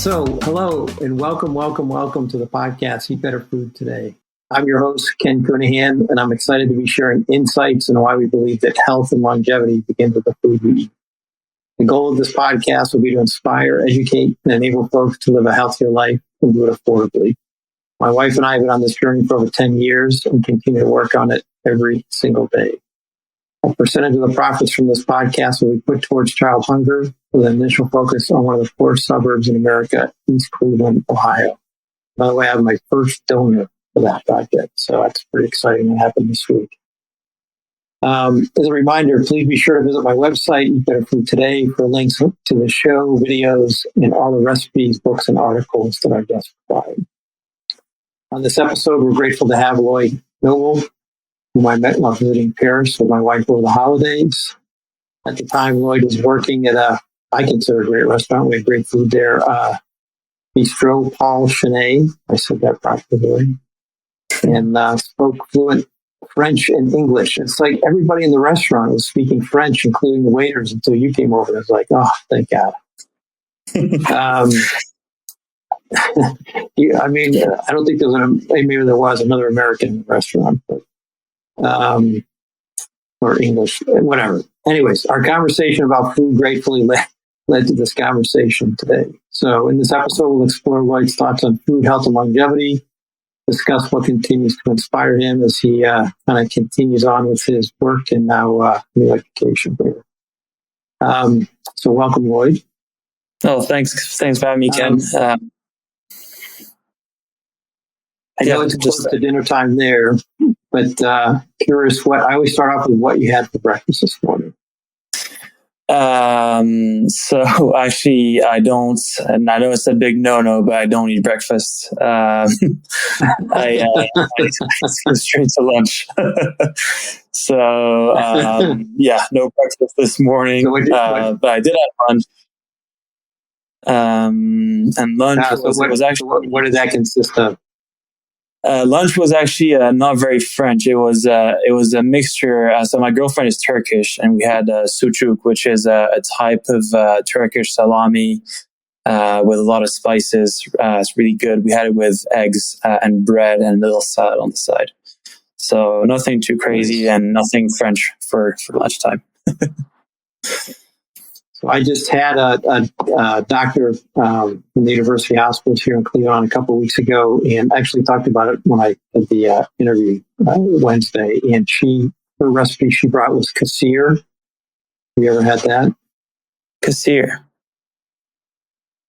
So, hello and welcome to the podcast, Eat Better Food Today. I'm your host, Ken Cunningham, and I'm excited to be sharing insights into why we believe that health and longevity begin with the food we eat. The goal of this podcast will be to inspire, educate, and enable folks to live a healthier life and do it affordably. My wife and I have been on this journey for over 10 years and continue to work on it every single day. A percentage of the profits from this podcast will be put towards child hunger with an initial focus on one of the poorest suburbs in America, East Cleveland, Ohio. By the way, I have my first donor for that project, so that's pretty exciting. That happened this week. As a reminder, please be sure to visit my website, Eat Better Food Today, for links to the show, videos, and all the recipes, books, and articles that our guests provide. On this episode, we're grateful to have Lloyd Noble, whom I met while visiting Paris with my wife over the holidays. At the time, Lloyd was working at I consider a great restaurant. We had great food there, Bistrot Paul Chene. I said that properly. And spoke fluent French and English. It's like everybody in the restaurant was speaking French, including the waiters, until you came over. It was like, oh, thank God. I mean, I don't think maybe there was another American restaurant, but or English, whatever. Anyways, our conversation about food gratefully led to this conversation today. So in this episode, we'll explore Lloyd's thoughts on food, health, and longevity, discuss what continues to inspire him as he kind of continues on with his work and now new education here. So welcome, Lloyd. Oh, thanks for having me, Ken. I know it's close to dinner time there, but curious I always start off with what you had for breakfast this morning. So actually I don't, and I know it's a big no-no, but I don't eat breakfast. I go straight to lunch. So, no breakfast this morning, but I did have lunch. And lunch was actually... What did that consist of? Lunch was actually not very French. It was a mixture. So my girlfriend is Turkish, and we had sucuk, which is a type of Turkish salami with a lot of spices. It's really good. We had it with eggs and bread and a little salad on the side. So nothing too crazy and nothing French for lunchtime. I just had a doctor from the University Hospitals here in Cleveland a couple of weeks ago, and actually talked about it when I did the interview Wednesday. And her recipe she brought was kasir. Have you ever had that? Kasir.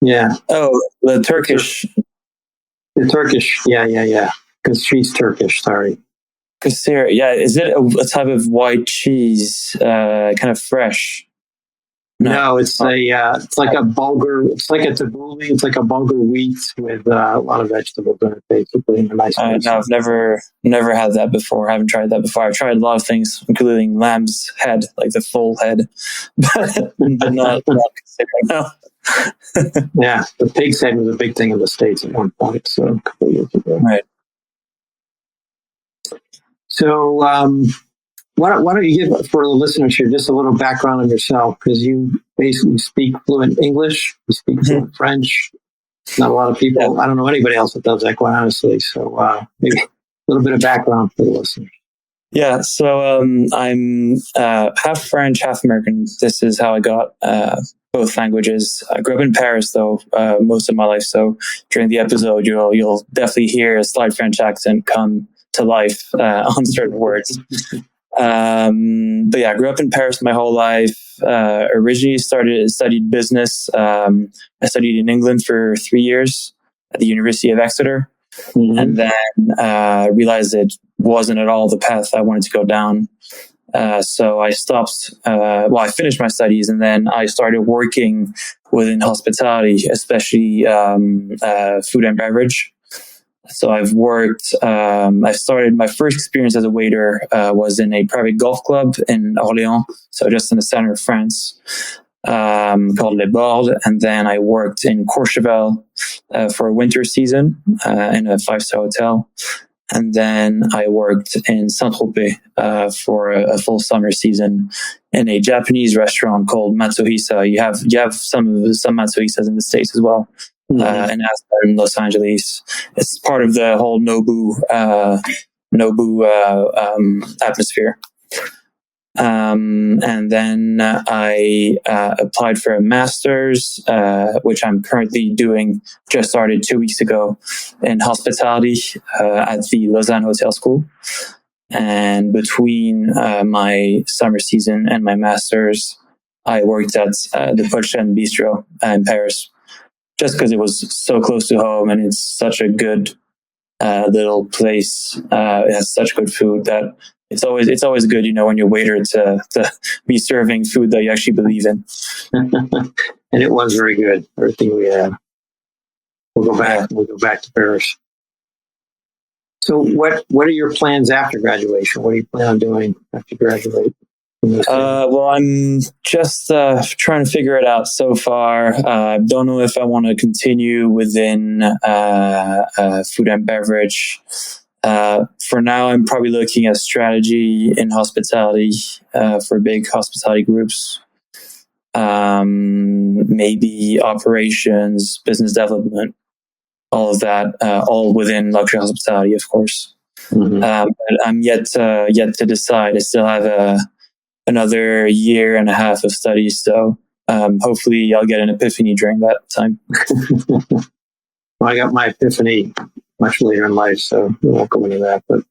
Yeah. Oh, the Turkish. The Turkish. Yeah. Because she's Turkish. Sorry. Kasir. Yeah. Is it a type of white cheese, kind of fresh? No, it's like a bulgur. It's like a tabbouleh. It's like a bulgur wheat with a lot of vegetables in it, basically. In a nice no, I've never had that before. I haven't tried that before. I've tried a lot of things, including lamb's head, like the full head, but not no. Yeah, the pig's head was a big thing in the States at one point, so a couple of years ago. Right. So, why don't you give, for the listeners here, just a little background on yourself, because you basically speak fluent English, you speak fluent French. Not a lot of people, I don't know anybody else that does that, quite honestly. So maybe a little bit of background for the listeners. Yeah, so I'm half French, half American. This is how I got both languages. I grew up in Paris, though, most of my life. So during the episode, you'll definitely hear a slight French accent come to life on certain words. But yeah, I grew up in Paris my whole life. Originally studied business. I studied in England for 3 years at the University of Exeter. Mm-hmm. And then realized it wasn't at all the path I wanted to go down. So I stopped, I finished my studies, and then I started working within hospitality, especially food and beverage. So I've worked, I started my first experience as a waiter was in a private golf club in Orléans, so just in the center of France, called Les Bordes. And then I worked in Courchevel for a winter season in a 5-star hotel. And then I worked in Saint-Tropez for a full summer season in a Japanese restaurant called Matsuhisa. You have some Matsuhisas in the States as well. in Aspen, Los Angeles. It's part of the whole Nobu atmosphere. And then I applied for a master's, which I'm currently doing, just started 2 weeks ago, in hospitality at the Lausanne Hotel School. And between my summer season and my master's, I worked at the Paul Chene Bistro in Paris, just because it was so close to home and it's such a good little place. It has such good food that it's always good, when you're waiter to be serving food that you actually believe in. And it was very good. Everything we had. We'll go back to Paris. So what are your plans after graduation? What do you plan on doing after you graduate? Well, I'm just trying to figure it out so far. I don't know if I want to continue within food and beverage. For now, I'm probably looking at strategy in hospitality for big hospitality groups. Maybe operations, business development, all of that, all within luxury hospitality, of course. But I'm yet to decide. I still have another year and a half of studies, so hopefully I'll get an epiphany during that time. Well, I got my epiphany much later in life, so we won't go into that, but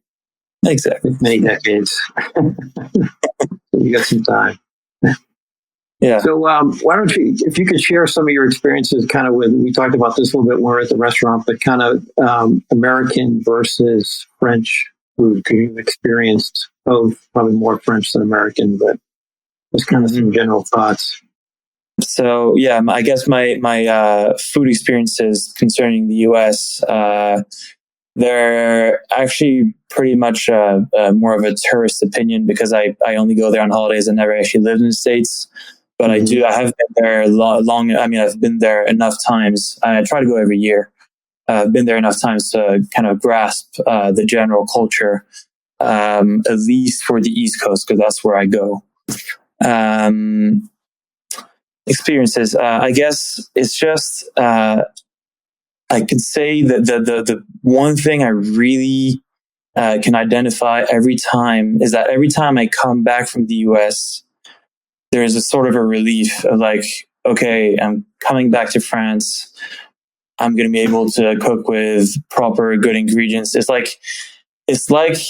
exactly many decades. So you got some time. Yeah. So why don't you, if you could share some of your experiences kind of we talked about this a little bit when we were at the restaurant, but kind of American versus French food, because you've experienced both, probably more French than American, but just kind of some general thoughts. So yeah, I guess my food experiences concerning the U.S., they're actually pretty much more of a tourist opinion, because I only go there on holidays and never actually lived in the States. But I have been there long. I mean, I've been there enough times. I try to go every year. I've been there enough times to kind of grasp the general culture, at least for the East Coast, because that's where I go. Experiences. I guess it's just I can say that the one thing I really can identify every time is that every time I come back from the US, there's a sort of a relief of like, okay, I'm coming back to France. I'm going to be able to cook with proper good ingredients. It's like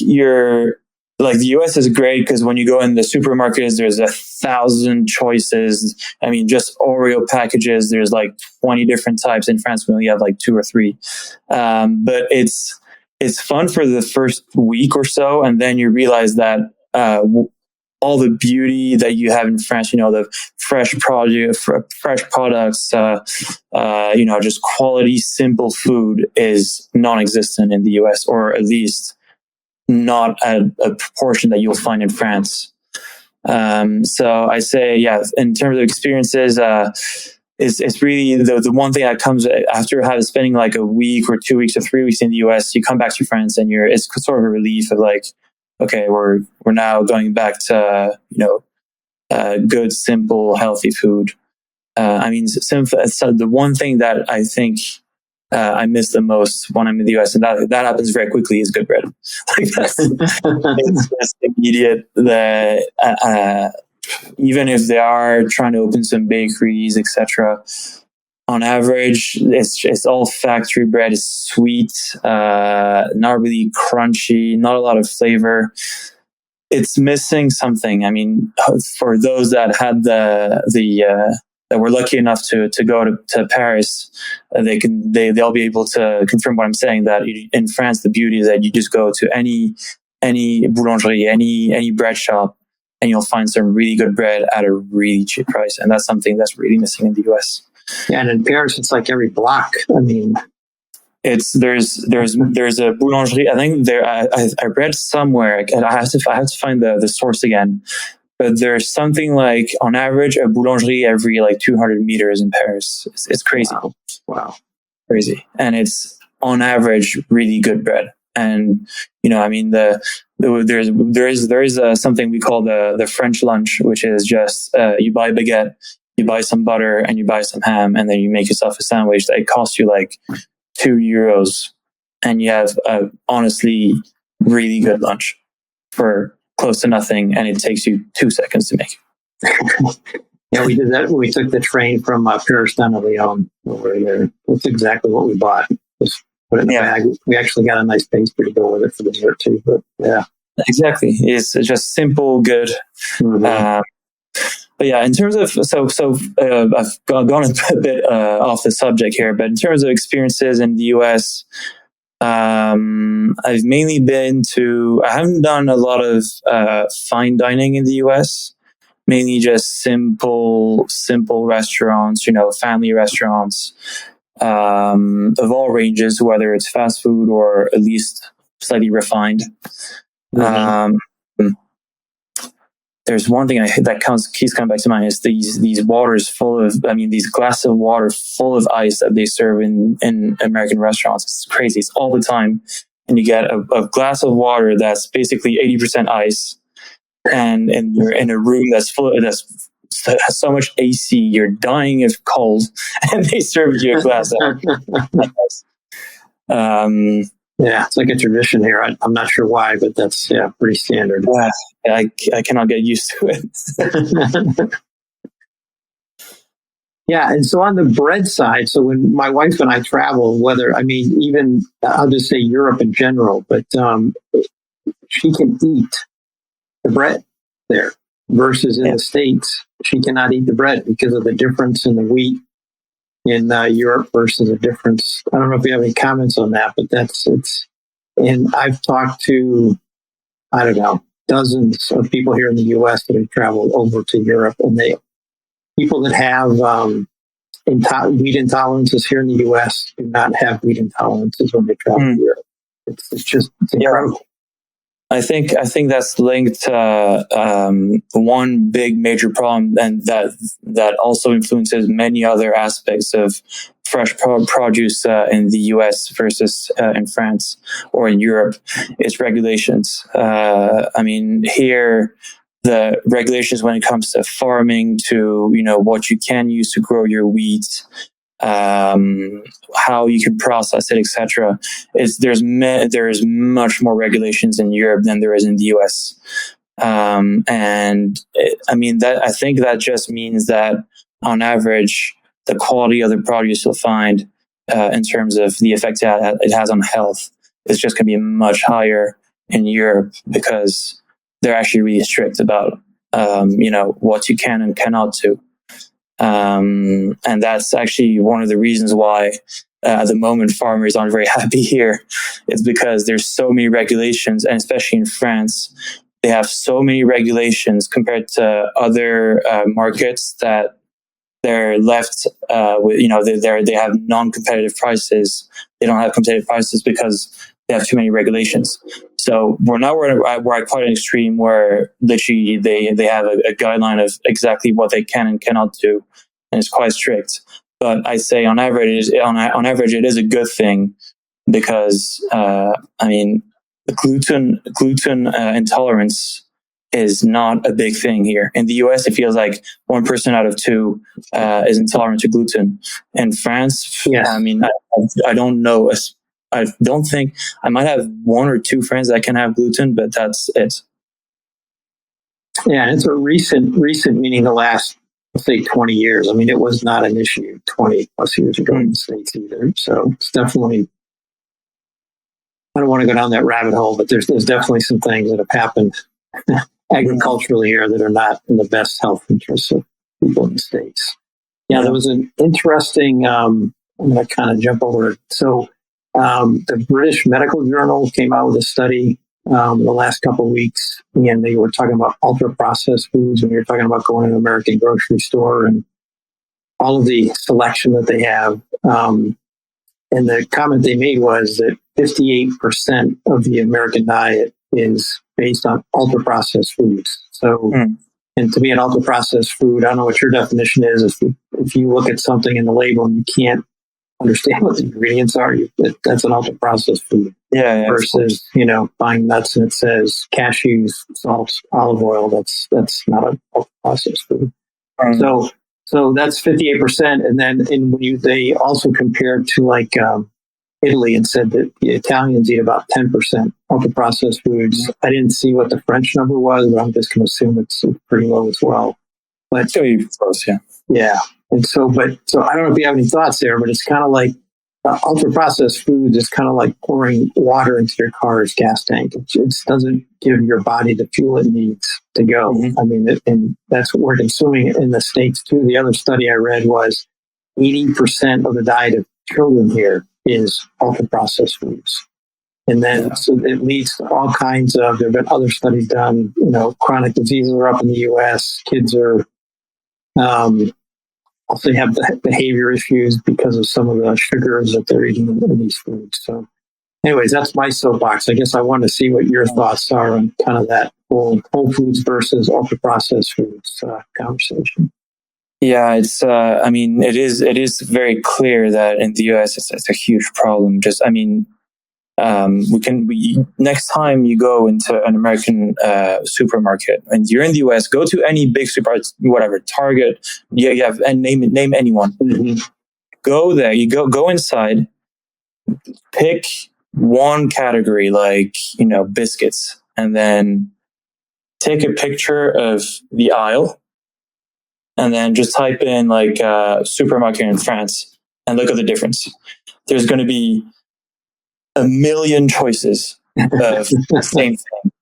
you're like, the US is great because when you go in the supermarkets, there's 1,000 choices. I mean, just Oreo packages, there's like 20 different types. In France, we only have like 2 or 3. But it's fun for the first week or so. And then you realize that, all the beauty that you have in France, the fresh products, just quality, simple food is non-existent in the US, or at least not at a proportion that you'll find in France. So I say, yeah, in terms of experiences, it's really the one thing that comes after spending like a week or 2 weeks or 3 weeks in the US. You come back to France and it's sort of a relief of like, okay, we're now going back to good, simple, healthy food. I mean, so the one thing that I think I miss the most when I'm in the US, and that happens very quickly, is good bread. Like it's just immediate. Even if they are trying to open some bakeries, etc., on average, it's all factory bread. It's sweet, not really crunchy, not a lot of flavor. It's missing something. I mean, for those that had that were lucky enough to go to Paris, they'll be able to confirm what I'm saying. That in France, the beauty is that you just go to any boulangerie, any bread shop, and you'll find some really good bread at a really cheap price. And that's something that's really missing in the US. Yeah, and in Paris, it's like every block. I mean, there's a boulangerie. I think I read somewhere. I have to find the source again. But there's something like, on average, a boulangerie every like 200 meters in Paris. It's crazy. Wow, crazy, and it's on average really good bread. And I mean, there is something we call the French lunch, which is just you buy a baguette, you buy some butter and you buy some ham, and then you make yourself a sandwich that costs you like €2, and you have a honestly really good lunch for close to nothing, and it takes you 2 seconds to make. Yeah, we did that when we took the train from Paris down to Lyon over there. That's exactly what we bought. Just put it in the bag. We actually got a nice pastry to go with it for dessert too. But yeah, exactly. It's just simple, good. Mm-hmm. But yeah, in terms of I've gone a bit off the subject here. But in terms of experiences in the US, I've mainly I haven't done a lot of fine dining in the US. Mainly just simple restaurants, family restaurants, of all ranges, whether it's fast food or at least slightly refined. Mm-hmm. There's one thing that keeps coming back to mind is these waters full of, these glasses of water full of ice that they serve in American restaurants. It's crazy. It's all the time. And you get a glass of water that's basically 80% ice. And you're in a room that's has so much AC, you're dying of cold, and they serve you a glass of yeah, it's like a tradition here. I'm not sure why, but that's pretty standard. I cannot get used to it. Yeah, and so on the bread side, so when my wife and I travel, even I'll just say Europe in general, but she can eat the bread there versus in the States, she cannot eat the bread because of the difference in the wheat in Europe versus the difference. I don't know if you have any comments on that, but and I've talked to, I don't know, dozens of people here in the US that have traveled over to Europe, and people that have wheat intolerances here in the US do not have wheat intolerances when they travel to Europe. It's incredible. I think that's linked to one big major problem, and that also influences many other aspects of fresh produce in the US versus in France or in Europe. It's regulations. Here the regulations when it comes to farming, to what you can use to grow your wheat, how you can process it, etc. There's much more regulations in Europe than there is in the US, I think that just means that on average, the quality of the produce you'll find in terms of the effect it has on health is just going to be much higher in Europe, because they're actually really strict about what you can and cannot do. And that's actually one of the reasons why at the moment farmers aren't very happy here. It's because there's so many regulations, and especially in France, they have so many regulations compared to other markets that they're left with, they have non-competitive prices. They don't have competitive prices because they have too many regulations. So we're at quite an extreme where literally they have a guideline of exactly what they can and cannot do, and it's quite strict. But I say on average, it is a good thing, because gluten intolerance is not a big thing here. In the US, it feels like 1 person out of 2 is intolerant to gluten. In France, yes. I don't know. I don't think I might have 1 or 2 friends that can have gluten, but that's it. Yeah, it's a recent, meaning the last, let's say, 20 years. It was not an issue 20 plus years ago in the States either. So it's definitely, I don't want to go down that rabbit hole, but there's definitely some things that have happened agriculturally here that are not in the best health interests of people in the States. Yeah, there was an interesting, I'm going to kind of jump over it. So the British Medical Journal came out with a study the last couple of weeks, and they were talking about ultra-processed foods, and we were talking about going to an American grocery store and all of the selection that they have. And the comment they made was that 58% of the American diet is based on ultra-processed foods. So, and to me, an ultra-processed food, I don't know what your definition is. If you look at something in the label and you can't understand what the ingredients are, that's an ultra-processed food. Yeah, versus, buying nuts and it says cashews, salt, olive oil. That's not an ultra-processed food. So So that's 58%. And then they also compared to like Italy and said that the Italians eat about 10% ultra processed foods. I didn't see what the French number was, but I'm just going to assume it's pretty low as well. But close, yeah. Yeah. And so I don't know if you have any thoughts there, but it's kind of like ultra processed foods is kind of like pouring water into your car's gas tank. It just doesn't give your body the fuel it needs to go. Mm-hmm. I mean, and that's what we're consuming in the States too. The other study I read was 80% of the diet of children here is ultra processed foods. And then so it leads to all kinds of, there have been other studies done, chronic diseases are up in the US. Kids are, also have behavior issues because of some of the sugars that they're eating in these foods. So anyways, that's my soapbox. I guess I want to see what your thoughts are on kind of that whole foods versus ultra processed foods conversation. Yeah, it's. It is very clear that in the US it's a huge problem. Next time you go into an American supermarket and you're in the US, go to any big supermarket, whatever, Target, you have, and name anyone. Mm-hmm. Go there, you go inside, pick one category like, biscuits, and then take a picture of the aisle and then just type in like supermarket in France and look at the difference. There's going to be a million choices of the same thing.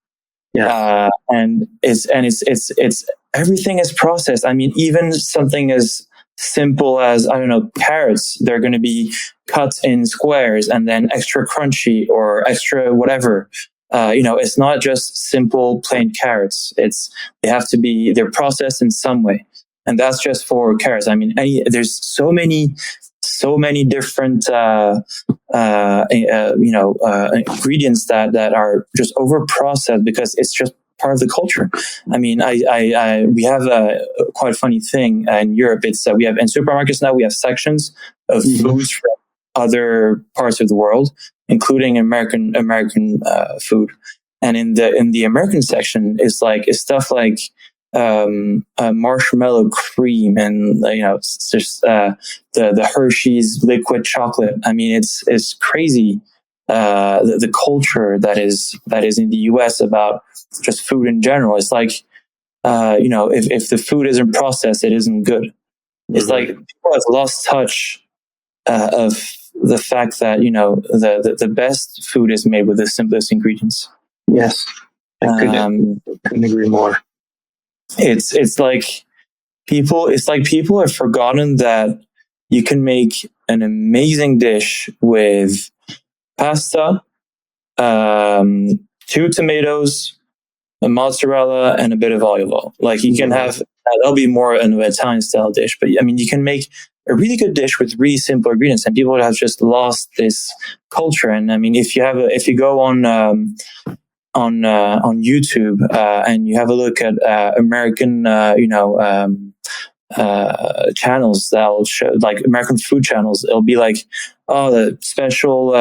Yeah. And it's everything is processed. I mean, even something as simple as, I don't know, carrots, they're going to be cut in squares and then extra crunchy or extra whatever. It's not just simple plain carrots. They're processed in some way. And that's just for carrots. I mean, there's so many different, ingredients that are just over processed because it's just part of the culture. I mean, we have a quite funny thing in Europe. It's we have in supermarkets now, we have sections of foods from other parts of the world, including American food. And in the American section is stuff like marshmallow cream and it's just the Hershey's liquid chocolate. I mean, it's crazy the culture that is in the US about just food in general. It's like if the food isn't processed, it isn't good. It's like people have lost touch of the fact that the best food is made with the simplest ingredients. Yes, I couldn't agree more. It's like people have forgotten that you can make an amazing dish with pasta, 2 tomatoes, a mozzarella, and a bit of olive oil. Like you can have, that'll be more an Italian style dish, but I mean, you can make a really good dish with really simple ingredients, and people have just lost this culture. And I mean, if you go on YouTube and you have a look at American channels that'll show, like American food channels, it'll be like, the special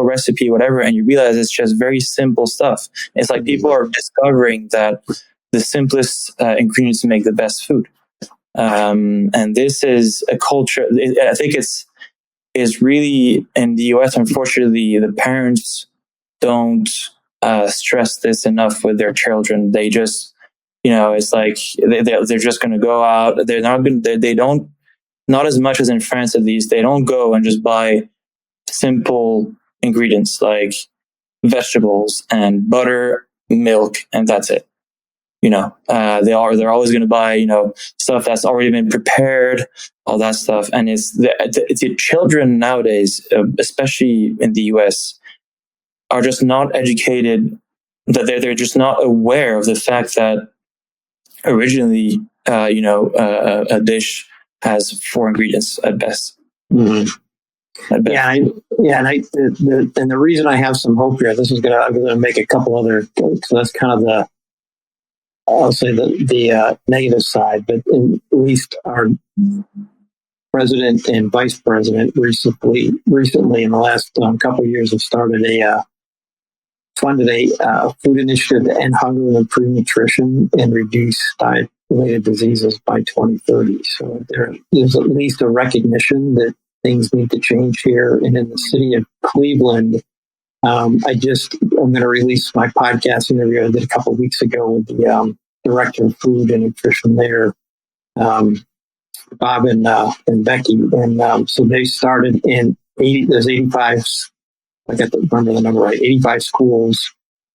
recipe, whatever, and you realize it's just very simple stuff. It's like people are discovering that the simplest ingredients make the best food. And this is a culture. I think it's really in the US. Unfortunately, the parents don't stress this enough with their children. They just, it's like they're just going to go out. They're not going. They don't. Not as much as in France, at least. They don't go and just buy simple ingredients like vegetables and butter, milk, and that's it. They're always going to buy, stuff that's already been prepared, all that stuff. And it's the children nowadays, especially in the US, are just not educated, that they're just not aware of the fact that originally, a dish has 4 ingredients at best. Mm-hmm. And the reason I have some hope here, I'm going to make a couple other, so that's kind of I'll say the negative side, but at least our president and vice president recently in the last couple of years have started funded a food initiative to end hunger and improve nutrition and reduce related diseases by 2030. So there's at least a recognition that things need to change here. And in the city of Cleveland, I'm going to release my podcast interview I did a couple of weeks ago with the director of food and nutrition there, Bob and Becky. And so they started in there's 85, I got to remember the number right, 85 schools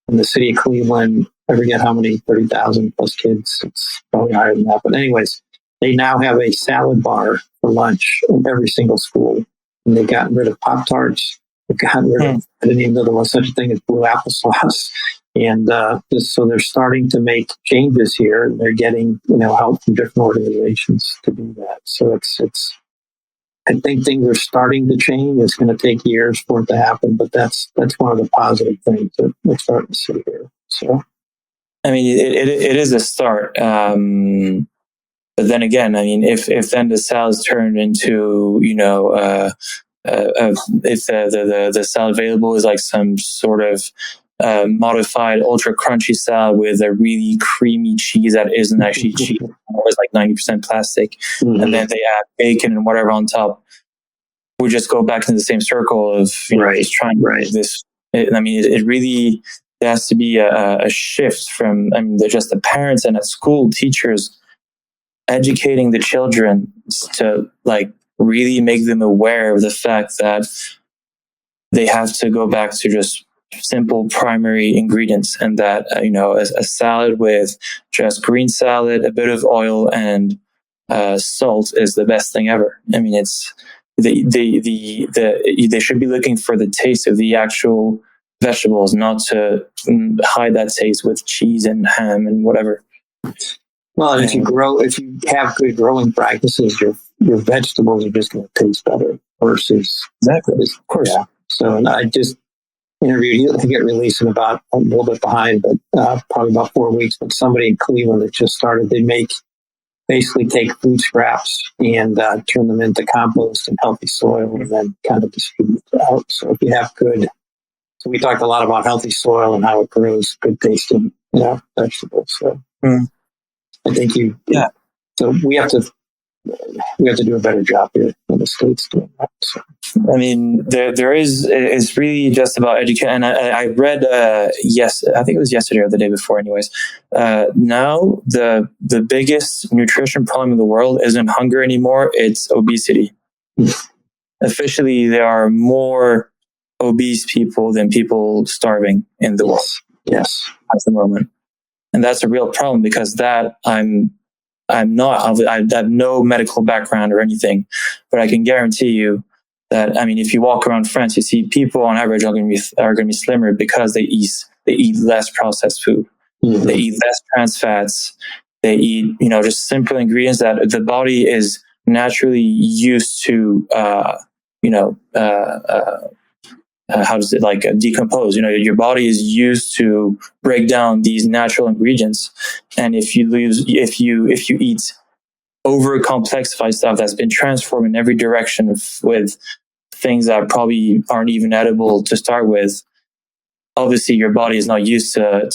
in the city of Cleveland. I forget how many, 30,000 plus kids. It's probably higher than that. But anyways, they now have a salad bar for lunch in every single school. And they've gotten rid of Pop-Tarts. They've gotten rid of, I didn't even know there was such a thing as blue applesauce. And so they're starting to make changes here. And they're getting, help from different organizations to do that. So it's I think things are starting to change. It's going to take years for it to happen, but that's one of the positive things that we're starting to see here. So, I mean, it is a start. But then again, I mean, if then the salads turn into, if the salad available is like some sort of modified ultra crunchy salad with a really creamy cheese that isn't actually cheese, or is like 90% plastic, and then they add bacon and whatever on top, we just go back into the same circle of just trying this. It really, there has to be a shift from just the parents and at school teachers educating the children to like really make them aware of the fact that they have to go back to just simple primary ingredients, and that a salad with just green salad, a bit of oil, and salt is the best thing ever. I mean, it's they should be looking for the taste of the actual vegetables, not to hide that taste with cheese and ham and whatever. Well, and if you have good growing practices, your vegetables are just going to taste better versus exactly. Of course. Yeah. So, and I just interviewed, I think it released in about a little bit behind, but probably about 4 weeks. But somebody in Cleveland that just started, they basically take food scraps and turn them into compost and healthy soil, and then kind of distribute it out. So if you have so we talked a lot about healthy soil and how it grows good tasting, vegetables. So I think so we have to do a better job here in the States doing that. So. I mean, it's really just about education. And I read, I think it was yesterday or the day before anyways. Now the biggest nutrition problem in the world isn't hunger anymore. It's obesity. Officially, there are more obese people than people starving in the world. Yes. At the moment. And that's a real problem, because that I have no medical background or anything, but I can guarantee you that, if you walk around France, you see people on average are going to be slimmer because they eat less processed food. Mm-hmm. They eat less trans fats. They eat, just simple ingredients that the body is naturally used to, how does it decompose? Your body is used to break down these natural ingredients. And if you eat over complexified stuff that's been transformed in every direction with things that probably aren't even edible to start with, obviously your body is not used to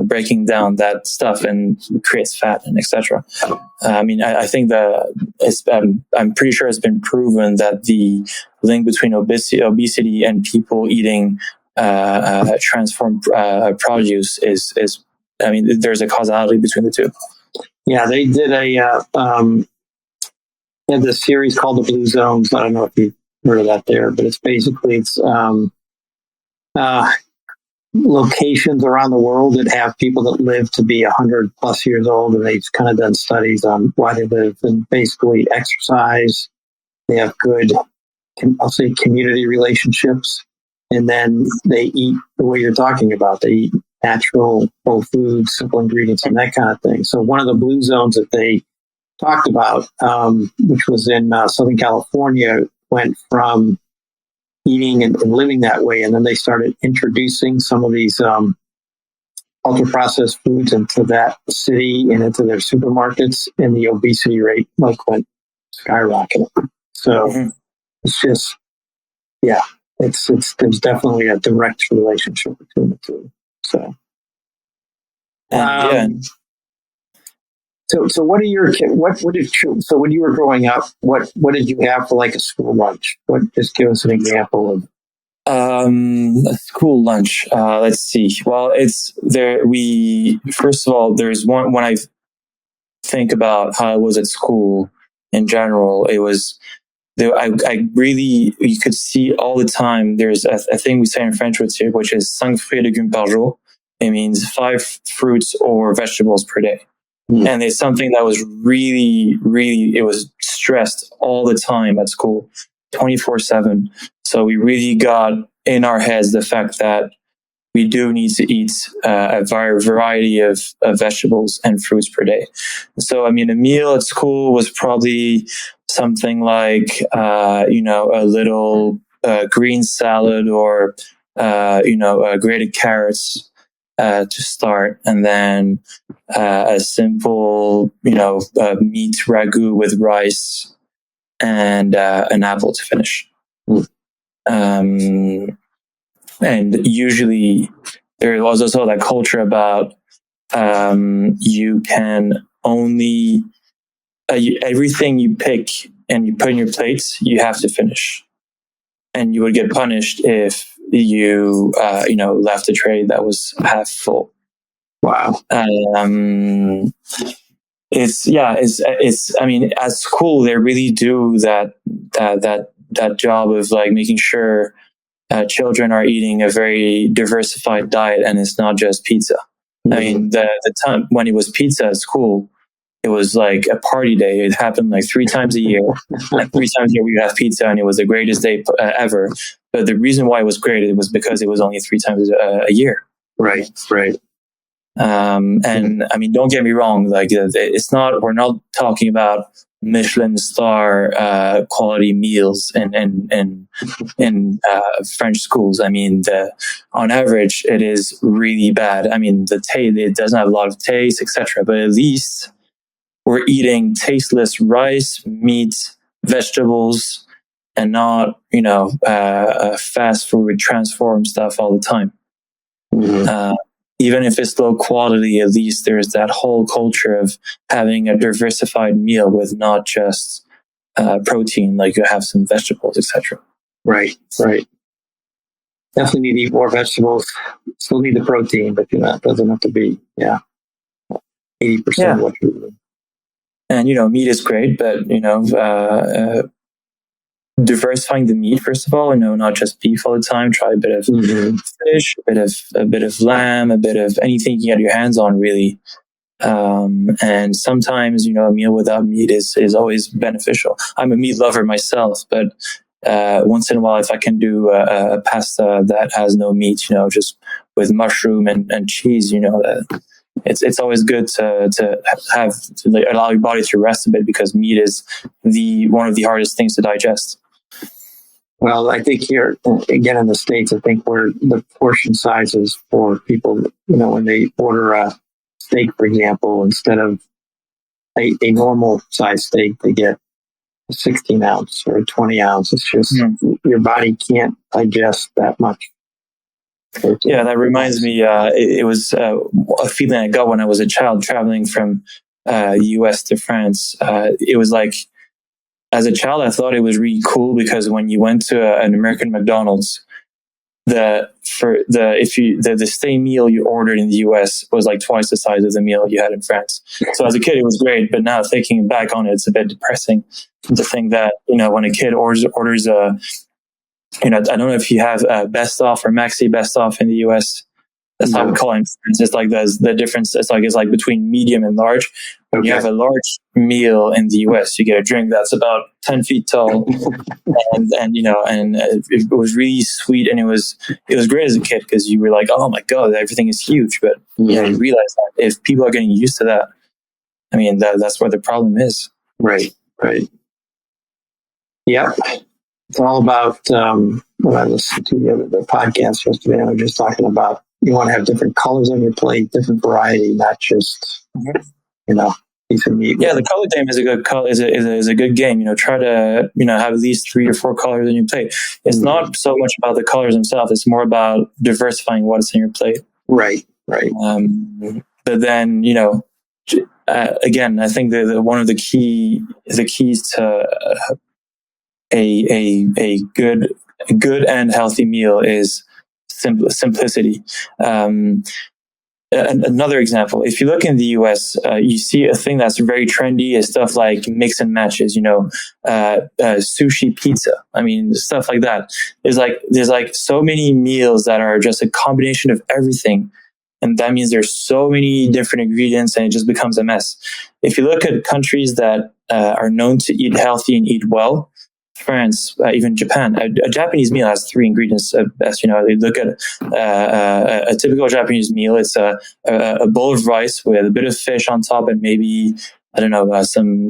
breaking down that stuff, and creates fat and etc. I think I'm pretty sure it's been proven that the link between obesity and people eating transformed produce is there's a causality between the two. Yeah, they did a series called The Blue Zones. I don't know if you've heard of that there, but it's locations around the world that have people that live to be 100 plus years old, and they've kind of done studies on why they live, and basically exercise. They have good, I'll say, community relationships, and then they eat the way you're talking about. They eat natural, whole foods, simple ingredients, and that kind of thing. So one of the blue zones that they talked about, which was in Southern California, went from eating and living that way, and then they started introducing some of these ultra-processed foods into that city and into their supermarkets, and the obesity rate went skyrocketing. So it's just, there's definitely a direct relationship between the two. So, So what are your what did so when you were growing up, what did you have for like a school lunch? What just give us an example of A school lunch. Let's see. Well, it's there. We first of all, there's one when I think about how I was at school in general. It was there. I really you could see all the time. There's a thing we say in French, which is 5 fruits et légumes par jour. It means 5 fruits or vegetables per day. And it's something that was really, it was stressed all the time at school, 24/7. So we really got in our heads the fact that we do need to eat a variety of vegetables and fruits per day. So, I mean, a meal at school was probably something like, a little green salad or, grated carrots to start, and then a simple, meat ragu with rice and an apple to finish. And usually there was also that culture about you can only everything you pick and you put in your plates, you have to finish, and you would get punished if you left a tray that was half full. Wow. It's I mean, at school they really do that job of like making sure children are eating a very diversified diet, and it's not just pizza. Mm-hmm. I mean, the time when it was pizza at school, it was like a party day. It happened like 3 times a year. And 3 times a year we would have pizza, and it was the greatest day ever. But the reason why it was great, it was because it was only 3 times a year. Right. And I mean, don't get me wrong. Like, we're not talking about Michelin star quality meals in French schools. I mean, on average, it is really bad. I mean, it doesn't have a lot of taste, etc. But at least we're eating tasteless rice, meat, vegetables, and not fast food transformed stuff all the time. Mm-hmm. Even if it's low quality, at least there's that whole culture of having a diversified meal with not just protein, like you have some vegetables, etc. Right. Definitely need to eat more vegetables. Still need the protein, but it doesn't have to be 80% of what you're eating. And meat is great, but diversifying the meat first of all, not just beef all the time. Try a bit of fish, a bit of lamb, a bit of anything you get your hands on, really. And sometimes a meal without meat is always beneficial. I'm a meat lover myself, but once in a while, if I can do a pasta that has no meat, just with mushroom and cheese, it's always good to allow your body to rest a bit, because meat is one of the hardest things to digest. Well, I think here, again, in the States, I think where the portion sizes for people, when they order a steak, for example, instead of a normal size steak, they get a 16 ounce or a 20 ounce. It's just your body can't digest that much. Yeah, that reminds me, it was a feeling I got when I was a child traveling from the US to France. It was like, as a child, I thought it was really cool because when you went to an American McDonald's, the same meal you ordered in the US was like twice the size of the meal you had in France. So as a kid, it was great, but now thinking back on it, it's a bit depressing to think that when a kid orders a, I don't know if you have Best Off or Maxi Best Off in the US. That's how we call it in France. It's like the difference. It's like between medium and large. When you have a large meal in the US, you get a drink that's about 10 feet tall, and it was really sweet, and it was great as a kid because you were like, oh my god, everything is huge. But you realize that if people are getting used to that, I mean that's where the problem is. Right. Yeah. It's all about when I listened to the podcast yesterday, I was just talking about you want to have different colors on your plate, different variety, not just piece of meat. Yeah, the color game is a good is a good game. Try to have at least 3 or 4 colors on your plate. It's not so much about the colors themselves; it's more about diversifying what's in your plate. Right. But then again, I think one of the keys to a good and healthy meal is simplicity. Another example, if you look in the US, you see a thing that's very trendy is stuff like mix and matches, sushi pizza. I mean, stuff like that. There's like so many meals that are just a combination of everything. And that means there's so many different ingredients and it just becomes a mess. If you look at countries that are known to eat healthy and eat well, France, even Japan, a Japanese meal has 3 ingredients at best. They look at a typical Japanese meal. It's a bowl of rice with a bit of fish on top and maybe, I don't know, some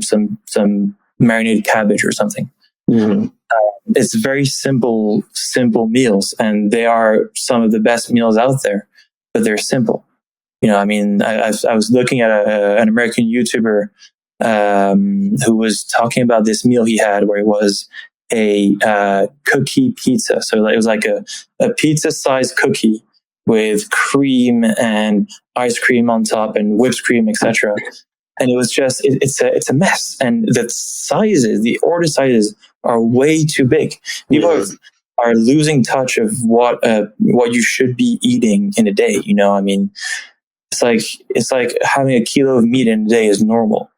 marinated cabbage or something. Mm-hmm. It's very simple meals, and they are some of the best meals out there, but they're simple. I was looking at an American YouTuber who was talking about this meal he had where it was a cookie pizza. So it was like a pizza-sized cookie with cream and ice cream on top and whipped cream, etc. And it was just it's a mess. And the order sizes are way too big. People are losing touch of what you should be eating in a day. It's like having a kilo of meat in a day is normal,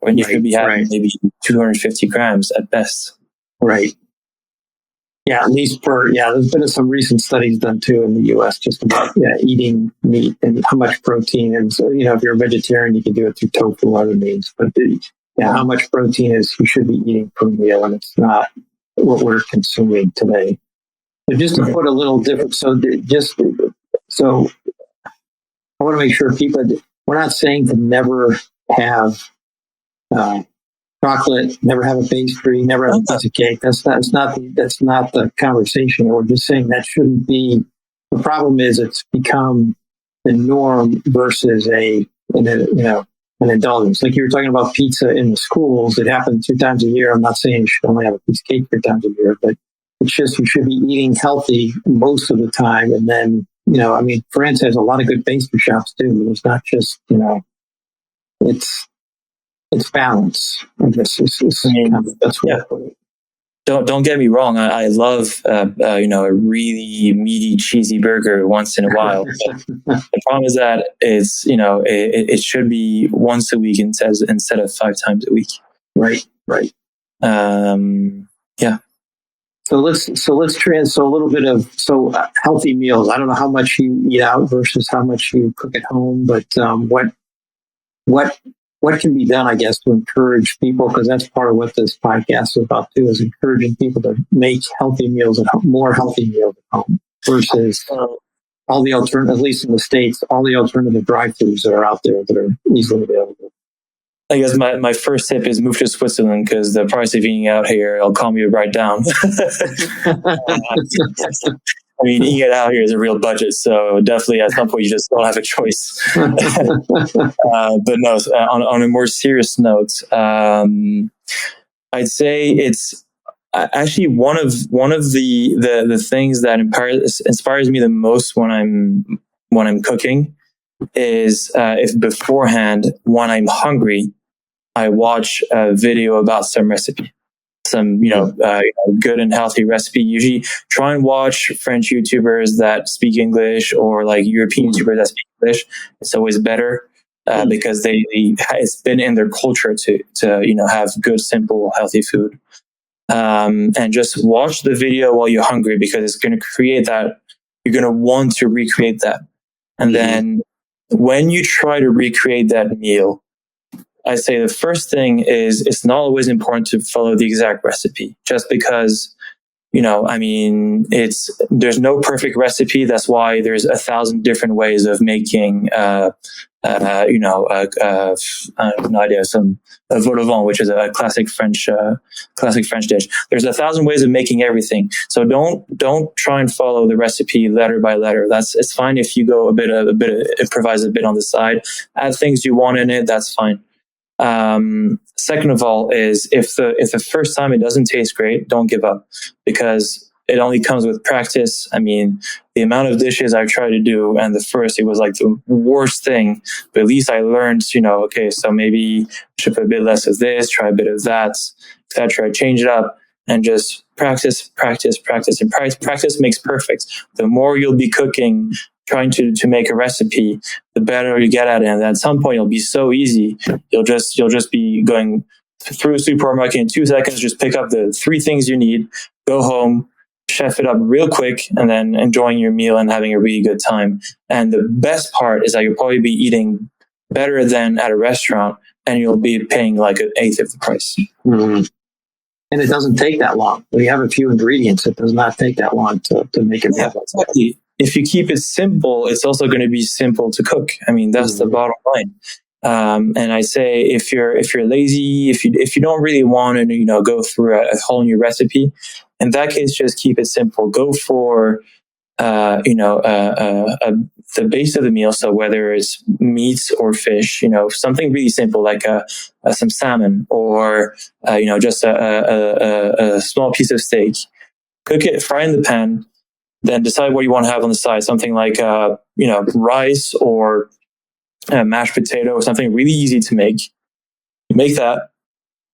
when you should be having maybe 250 grams at best. Right. Yeah, at least there's been some recent studies done too in the U.S. just about eating meat and how much protein. And so, if you're a vegetarian, you can do it through tofu or other means. But how much protein is you should be eating per meal, and it's not what we're consuming today. So just to put a little different, so I want to make sure we're not saying to never have chocolate, never have a pastry, never have a piece of cake. That's not the conversation. We're just saying that shouldn't be. The problem is it's become the norm versus an indulgence. Like you were talking about pizza in the schools. It happens 2 times a year. I'm not saying you should only have a piece of cake 3 times a year, but it's just you should be eating healthy most of the time. And then, France has a lot of good pastry shops too. It's not just, it's balance. I guess that's what I put it. Don't get me wrong. I love a really meaty, cheesy burger once in a while. But the problem is that it's it should be once a week instead of 5 times a week. Right. Yeah. So let's a little bit of healthy meals. I don't know how much you eat out versus how much you cook at home, but what can be done, I guess, to encourage people, because that's part of what this podcast is about too, is encouraging people to make healthy meals at home, more healthy meals at home versus all the alternative, at least in the States, all the alternative drive-thrus that are out there that are easily available. I guess my first tip is move to Switzerland, because the price of eating out here, I'll calm you right down. I mean, eating it out here is a real budget, so definitely at some point you just don't have a choice. But no, on a more serious note, I'd say it's actually one of the things that inspires me the most when I'm cooking is if beforehand, when I'm hungry, I watch a video about some recipe. Some good and healthy recipe. Usually try and watch French YouTubers that speak English, or like European YouTubers that speak English. It's always better because it's been in their culture to have good, simple, healthy food. And just watch the video while you're hungry, because it's going to create that. You're going to want to recreate that. And then when you try to recreate that meal, I say the first thing is it's not always important to follow the exact recipe, just because, there's no perfect recipe. That's why there's 1,000 different ways of making, a vol au vent, which is a classic French dish. There's 1,000 ways of making everything. So don't try and follow the recipe letter by letter. It's fine if you go a bit improvise a bit on the side, add things you want in it. That's fine. Second of all is if the first time it doesn't taste great, don't give up, because it only comes with practice. I mean, the amount of dishes I've tried to do, and the first, it was like the worst thing, but at least I learned, okay, so maybe I should put a bit less of this, try a bit of that, etc. Change it up and just practice, and practice makes perfect. The more you'll be cooking, trying to make a recipe, the better you get at it. And at some point, it'll be so easy. You'll just be going through a supermarket in 2 seconds, just pick up the 3 things you need, go home, chef it up real quick, and then enjoying your meal and having a really good time. And the best part is that you'll probably be eating better than at a restaurant, and you'll be paying like an eighth of the price. Mm-hmm. And it doesn't take that long. When you have a few ingredients, it does not take that long to make it happen. Exactly. If you keep it simple, it's also going to be simple to cook. I mean, that's the bottom line. And I say, if you're lazy, if you don't really want to, go through a whole new recipe, in that case, just keep it simple. Go for, the base of the meal. So whether it's meats or fish, something really simple like some salmon or just a small piece of steak. Cook it, fry in the pan, then decide what you want to have on the side. Something like rice or mashed potato or something really easy to make. You make that.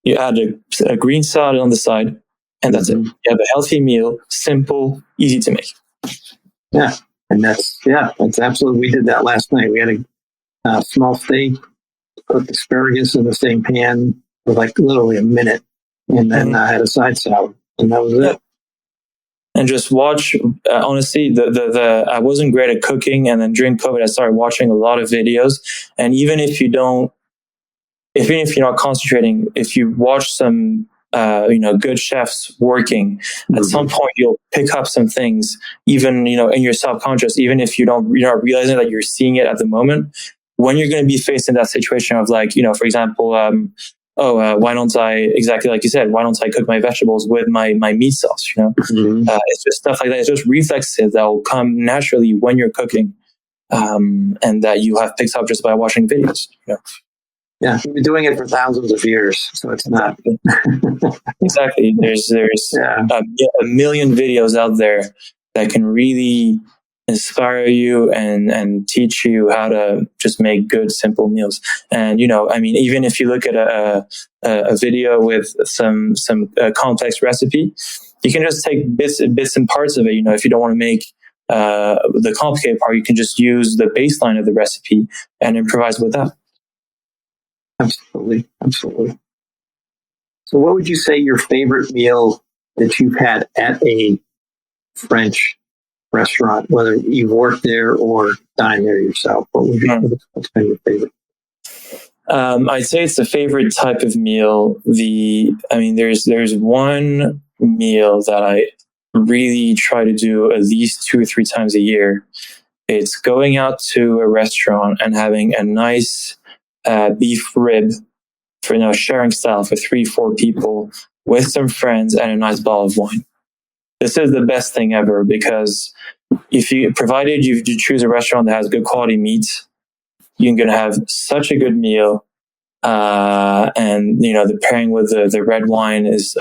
You add a green salad on the side, and that's it. You have a healthy meal, simple, easy to make. Yeah, and that's absolutely. We did that last night. We had a small steak, cooked asparagus in the same pan for like literally a minute, and then I had a side salad, and that was it. And just watch. Honestly, I wasn't great at cooking, and then during COVID, I started watching a lot of videos. And even if you're not concentrating, if you watch some good chefs working, at some point you'll pick up some things, even in your subconscious, even if you're not realizing that you're seeing it at the moment. When you're going to be faced in that situation of like, for example, why don't I, exactly like you said, why don't I cook my vegetables with my meat sauce? It's just stuff like that. It's just reflexes that will come naturally when you're cooking, and that you have picked up just by watching videos. Yeah, we've been doing it for thousands of years, so it's not. Exactly. There's a million videos out there that can really inspire you and teach you how to just make good, simple meals. And even if you look at a video with some complex recipe, you can just take bits and parts of it. If you don't want to make the complicated part, you can just use the baseline of the recipe and improvise with that. Absolutely. So what would you say your favorite meal that you've had at a French restaurant, whether you've worked there or dined there yourself? What's been your favorite? I'd say it's the favorite type of meal. There's one meal that I really try to do at least 2 or 3 times a year. It's going out to a restaurant and having a nice beef rib for sharing style for 3-4 people with some friends and a nice bottle of wine. This is the best thing ever, because provided you choose a restaurant that has good quality meats, you're going to have such a good meal. And the pairing with the red wine is,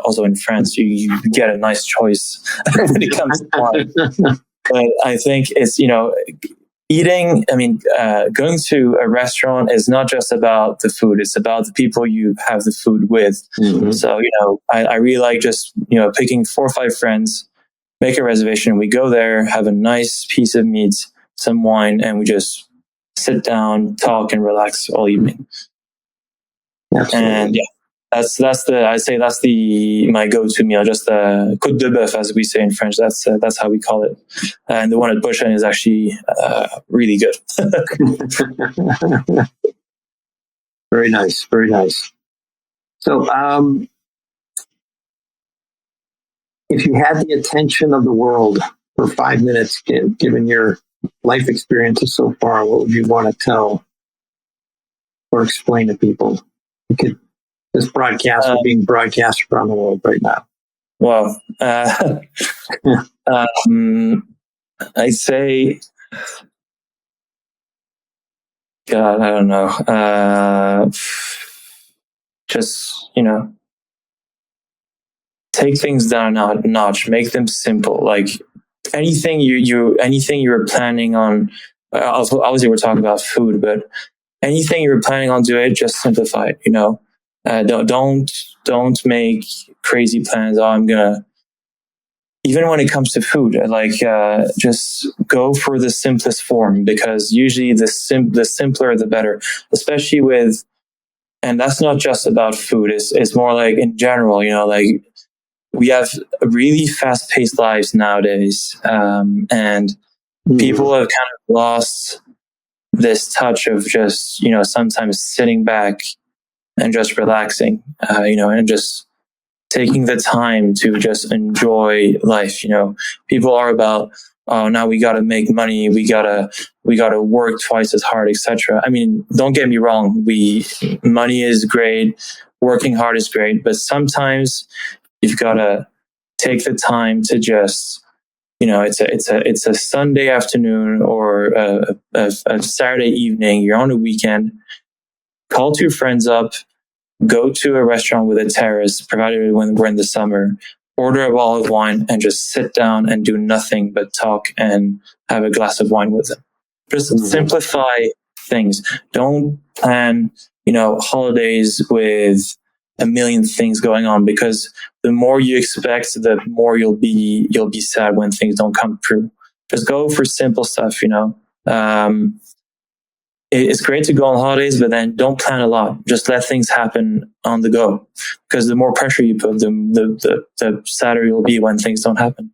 also in France, you get a nice choice when it comes to wine. But I think it's, eating, going to a restaurant is not just about the food, it's about the people you have the food with. So, I really like just, picking 4 or 5 friends, make a reservation, we go there, have a nice piece of meat, some wine, and we just sit down, talk, and relax all evening. Absolutely. And that's my go-to meal, just the côte de bœuf, as we say in French. That's how we call it. And the one at Bush is actually really good. Very nice. So, if you had the attention of the world for 5 minutes, given your life experiences so far, what would you want to tell or explain to people? This broadcast is being broadcast around the world right now. Wow. I'd say, God, I don't know. Just, take things down a notch, make them simple. Like anything you were planning on. Obviously, we're talking about food, but anything you were planning on doing, just simplify it. Don't make crazy plans. Oh, I'm gonna. Even when it comes to food, just go for the simplest form, because usually the simpler the better. Especially with, and that's not just about food. It's more like in general. We have really fast-paced lives nowadays, and people have kind of lost this touch of just sometimes sitting back and just relaxing, and just taking the time to just enjoy life. People are about, oh, now we got to make money, we got to work twice as hard, etc. I mean, don't get me wrong, money is great, working hard is great, but sometimes you've got to take the time to just, it's a Sunday afternoon or a Saturday evening, you're on a weekend, call two friends up, go to a restaurant with a terrace, provided when we're in the summer, order a bottle of wine and just sit down and do nothing but talk and have a glass of wine with them. Just simplify things. Don't plan, holidays with a million things going on, because the more you expect, the more you'll be sad when things don't come true. Just go for simple stuff, It's great to go on holidays, but then don't plan a lot. Just let things happen on the go, because the more pressure you put, the sadder you'll be when things don't happen.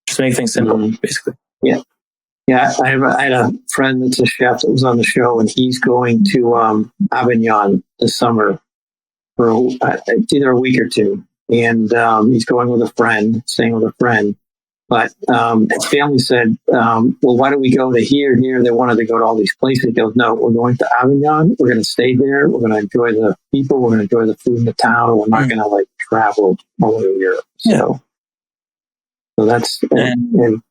Just make things simple, basically. Yeah. I had a friend that's a chef that was on the show, and he's going to Avignon this summer for it's either a week or two, and he's going with a friend, staying with a friend. But his family said, well, why don't we go to here? They wanted to go to all these places. He goes, no, we're going to Avignon. We're going to stay there. We're going to enjoy the people. We're going to enjoy the food in the town. We're not going to travel all over Europe. So that's, and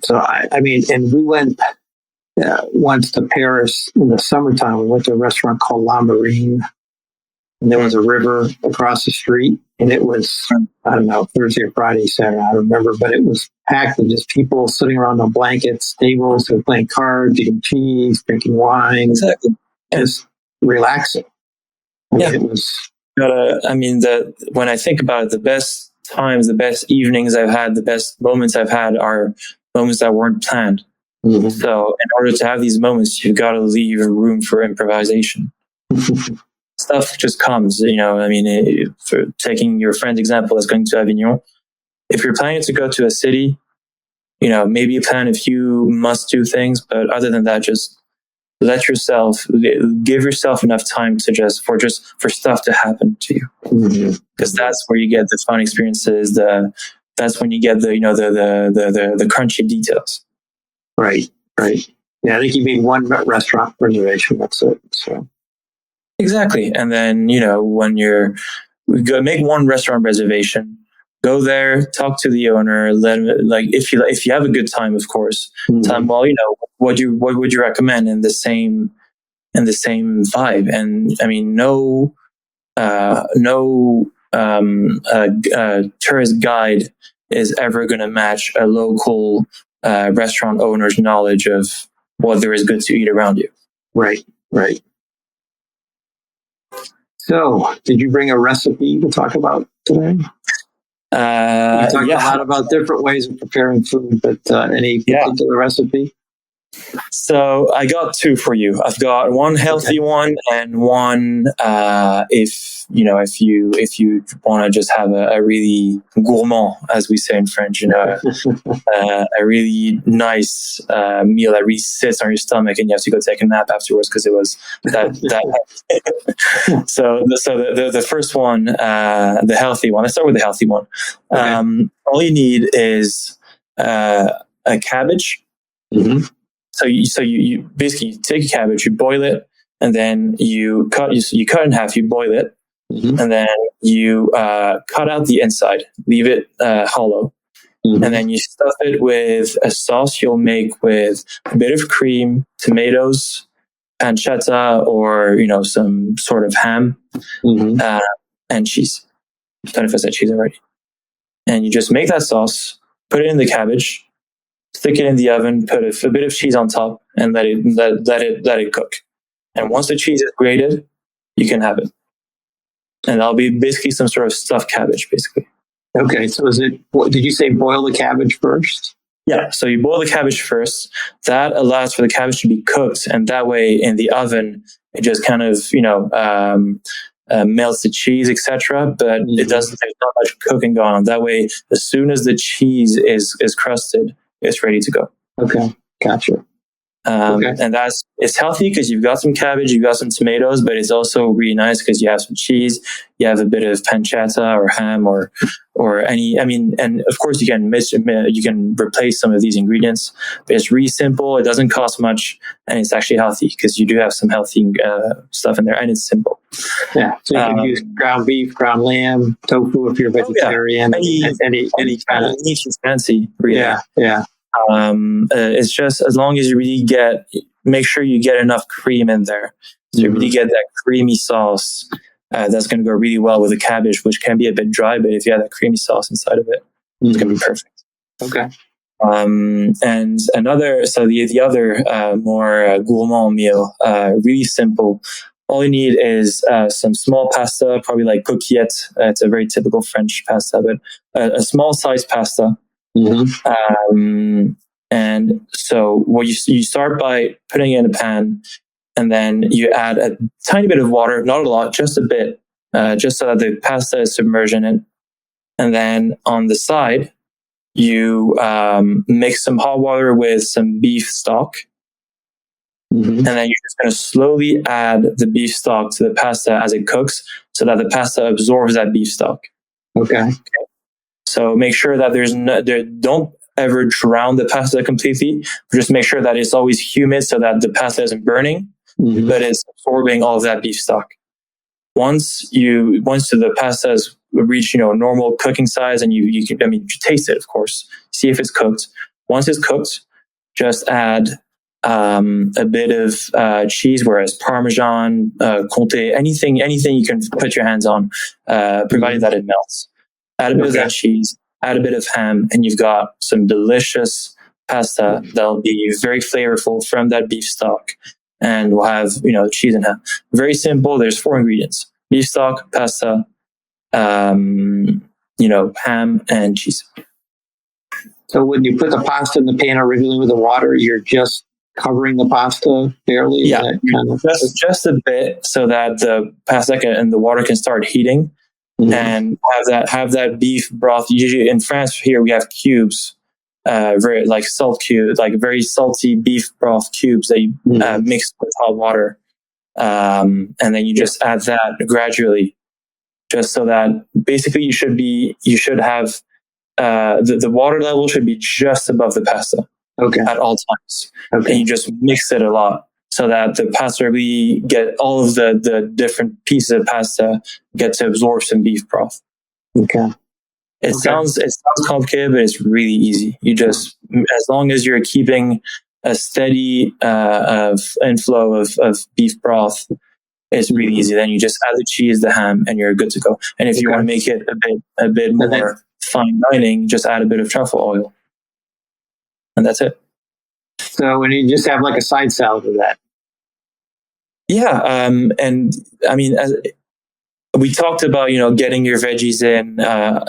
so I mean, and we went once to Paris in the summertime. We went to a restaurant called La Marine, and there was a river across the street, and it was, I don't know, Thursday or Friday, Saturday, I don't remember, but it was packed with just people sitting around on blankets, tables, they were playing cards, eating cheese, drinking wine, just relaxing. It was. When I think about it, the best times, the best evenings I've had, the best moments I've had are moments that weren't planned. Mm-hmm. So in order to have these moments, you've got to leave room for improvisation. Stuff just comes, for taking your friend's example as going to Avignon. If you're planning to go to a city, maybe you plan a few must-do things, but other than that, just give yourself enough time to for stuff to happen to you. Because that's where you get the fun experiences. That's when you get the crunchy details. Right. Yeah, I think you made one restaurant reservation. That's it. So. Exactly. And then, when make one restaurant reservation, go there, talk to the owner, let him, if you have a good time, of course, tell him, well, what would you recommend in the same vibe? And I mean, no tourist guide is ever going to match a local restaurant owner's knowledge of what there is good to eat around you. Right. So, did you bring a recipe to talk about today? We talked a lot about different ways of preparing food, but any particular recipe? So I got two for you. I've got one healthy one and one if you want to just have a really gourmand, as we say in French, a really nice meal that really sits on your stomach and you have to go take a nap afterwards because it was that. So the first one, the healthy one. Let's start with the healthy one. Okay. All you need is a cabbage. Mm-hmm. So you basically take a cabbage, you boil it, and then you cut in half, you boil it, and then you cut out the inside, leave it hollow, and then you stuff it with a sauce you'll make with a bit of cream, tomatoes, pancetta, or some sort of ham, and cheese. don't know if I said cheese already. And you just make that sauce, put it in the cabbage, stick it in the oven, put a bit of cheese on top, and let it cook. And once the cheese is grated, you can have it. And that'll be basically some sort of stuffed cabbage, basically. Okay, so did you say boil the cabbage first? Yeah, so you boil the cabbage first. That allows for the cabbage to be cooked, and that way in the oven, it just kind of, melts the cheese, etc. But it doesn't, there's not much cooking going on. That way, as soon as the cheese is crusted, it's ready to go. Okay, gotcha. And it's healthy because you've got some cabbage, you've got some tomatoes, but it's also really nice because you have some cheese, you have a bit of pancetta or ham or any. I mean, and of course you can replace some of these ingredients. But it's really simple. It doesn't cost much, and it's actually healthy because you do have some healthy stuff in there, and it's simple. Yeah, so you can use ground beef, ground lamb, tofu if you're vegetarian. Any kind of niche and fancy. Really. Yeah. It's just as long as you really make sure you get enough cream in there. So you really get that creamy sauce that's going to go really well with the cabbage, which can be a bit dry, but if you have that creamy sauce inside of it, it's going to be perfect. Okay. And the other more gourmand meal, really simple. All you need is some small pasta, probably like coquillette. It's a very typical French pasta, but a small sized pasta. And so what you start by putting it in a pan, and then you add a tiny bit of water, not a lot, just a bit, just so that the pasta is submerged in it. And then on the side, you mix some hot water with some beef stock. And then you're just going to slowly add the beef stock to the pasta as it cooks so that the pasta absorbs that beef stock. Okay. So make sure that don't ever drown the pasta completely. Just make sure that it's always humid so that the pasta isn't burning, but it's absorbing all of that beef stock. Once the pasta has reached, normal cooking size, and you taste it, of course, see if it's cooked. Once it's cooked, just add a bit of cheese, whereas Parmesan, Comté, anything you can put your hands on, provided that it melts. Add a bit of that cheese, add a bit of ham, and you've got some delicious pasta that'll be very flavorful from that beef stock, and we'll have, cheese and ham. Very simple. There's 4 ingredients: beef stock, pasta, ham, and cheese. So when you put the pasta in the pan originally with the water, you're just covering the pasta barely? Yeah, just a bit so that the pasta and the water can start heating. And have that beef broth. Usually in France here we have cubes, very like salt cubes, like very salty beef broth cubes that you mix with hot water, and then you just add that gradually, just so that basically you should have the water level should be just above the pasta at all times, and you just mix it a lot. So that the pasta really get all of the different pieces of pasta get to absorb some beef broth. Okay. It sounds complicated, but it's really easy. You just, as long as you're keeping a steady inflow of beef broth, it's really easy. Then you just add the cheese, the ham, and you're good to go. And if you want to make it a bit more fine dining, just add a bit of truffle oil, and that's it. So, and you just have like a side salad with that. Yeah, and I mean, as we talked about, getting your veggies in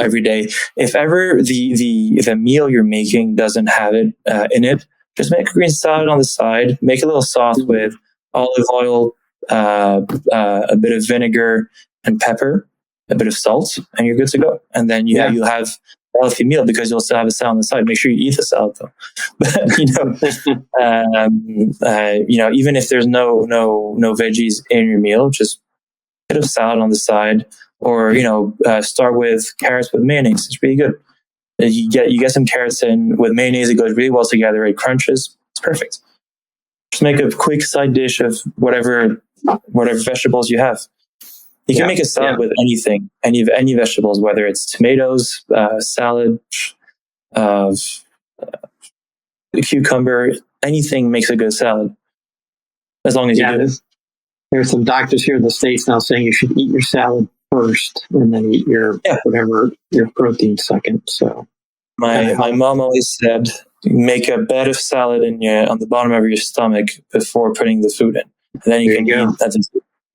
every day. If ever the meal you're making doesn't have it in it, just make a green salad on the side. Make a little sauce with olive oil, a bit of vinegar and pepper, a bit of salt, and you're good to go. And then you'll have a healthy meal because you'll still have a salad on the side. Make sure you eat the salad though. But even if there's no veggies in your meal, just bit of salad on the side, or start with carrots with mayonnaise. It's really good. You get some carrots in with mayonnaise. It goes really well together. It crunches. It's perfect. Just make a quick side dish of whatever vegetables you have. You can make a salad with anything, any vegetables, whether it's tomatoes, salad, cucumber, anything makes a good salad, as long as you do it. There's some doctors here in the States now saying you should eat your salad first, and then eat your whatever your protein second. So my mom always said, make a bed of salad on the bottom of your stomach before putting the food in, and then you can eat that,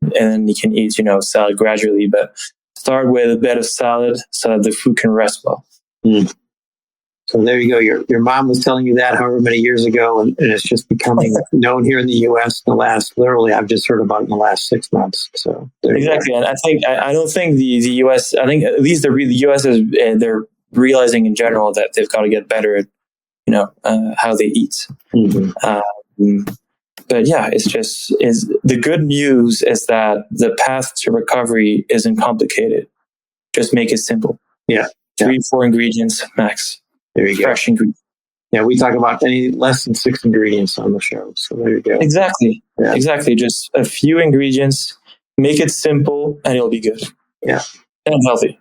and then you can eat salad gradually. But start with a bed of salad so that the food can rest well. Mm. So there you go. Your mom was telling you that however many years ago, and it's just becoming known here in the U.S. literally, I've just heard about it in the last 6 months. So exactly, and I don't think the U.S. I think at least the U.S. is they're realizing in general that they've got to get better at how they eat. Mm-hmm. But yeah, the good news is that the path to recovery isn't complicated. Just make it simple. Yeah. 3-4 ingredients max. There you go. Fresh ingredients. Yeah, we talk about any less than 6 ingredients on the show. So there you go. Exactly. Yeah. Exactly. Just a few ingredients. Make it simple and it'll be good. Yeah. And healthy.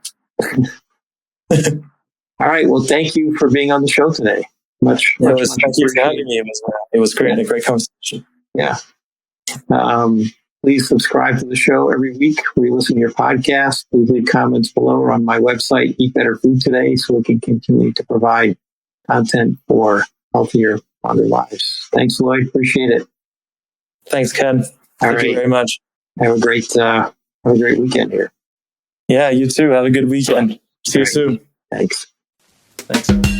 All right. Well, thank you for being on the show today. Thank you for having me. It was great. A great conversation. Yeah. Please subscribe to the show every week where you listen to your podcast. Please leave comments below or on my website, Eat Better Food Today, so we can continue to provide content for healthier, longer lives. Thanks, Lloyd. Appreciate it. Thanks, Ken. Thank you very much. Have a great weekend here. Yeah, you too. Have a good weekend. See you soon. Thanks. Thanks.